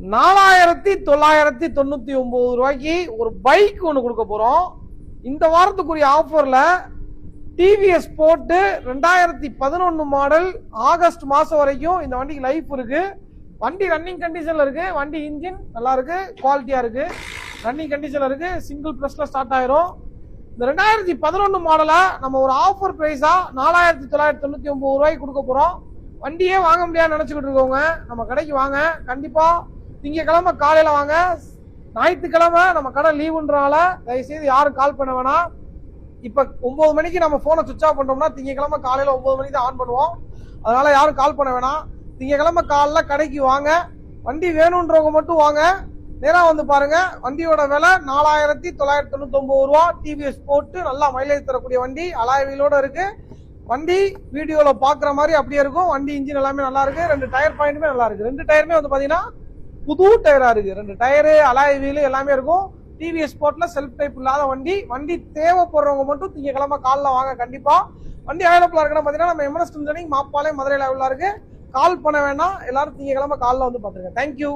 4999 ரூபாய்க்கு ஒரு பைக் ஒன்று கொடுக்க போறோம். இந்த வாரத்துக்குரிய ஆஃபர்ல டிவிஎஸ் போட்டு 2011 மாடல் ஆகஸ்ட் மாசம் வரைக்கும் இந்த வண்டிக்கு லைஃப் இருக்கு. வண்டி ரன்னிங் கண்டிஷன்ல இருக்கு. வண்டி இன்ஜின் நல்லா இருக்கு, குவாலிட்டியா இருக்கு, ரன்னிங் கண்டிஷன்ல இருக்கு. சிங்கிள் பிளஸ்ல ஸ்டார்ட் ஆயிரும். இந்த 2011 மாடலை நம்ம ஒரு ஆஃபர் பிரைஸா 4999 ரூபாய்க்கு கொடுக்க போறோம். வண்டியே வாங்க முடியாது நினைச்சுக்கிட்டு இருக்கவங்க நம்ம கடைக்கு வாங்க. கண்டிப்பா திங்கக்கிழமை காலையில வாங்க. ஞாயிற்றுக்கிழமை நம்ம கடை லீவுன்றனால தயவுசெய்து யாரும் கால் பண்ண வேணாம். இப்ப 9 மணிக்கு நம்ம போனை சுவிச் ஆஃப் பண்ணோம்னா திங்கக்கிழமை காலையில 9 மணிக்கு தான் ஆன் பண்ணுவோம். அதனால யாரும் கால் பண்ண வேணாம். திங்கக்கிழமை காலைல கடைக்கு வாங்க. வண்டி வேணும்ன்றவங்க மட்டும் வாங்க, நேரா வந்து பாருங்க. வண்டியோட விலை 4999 ரூபா. டிவிஎஸ் போட்டு நல்லா மைலேஜ் தரக்கூடிய வண்டி, அலாய் வீலோட இருக்கு. வண்டி வீடியோல பாக்குற மாதிரி அப்படியே இருக்கும். வண்டி இன்ஜின் எல்லாமே நல்லா இருக்கு. 2 டயர் பாயிண்ட்டுமே நல்லா இருக்கு. 2 டயருமே வந்து பாத்தீங்கன்னா புது டயரா இருக்கு. 2 டயரு, அலாய் வீல் எல்லாமே இருக்கும். டிவிஎஸ் ஸ்போர்ட்ல செல்ஃப் டைப் இல்லாத வண்டி. வண்டி தேவைப்படுறவங்க மட்டும் திங்கக்கிழமை காலைல வாங்க. கண்டிப்பா வண்டி அவைலபிளா இருக்குன்னு பாத்தீங்கன்னா நம்ம எம்என்எஸ் மாப்பாளையம் மதுரையில இருக்கு. கால் பண்ண வேணாம். எல்லாரும் திங்கக்கிழமை காலைல வந்து பாத்துருங்க. தேங்க்யூ.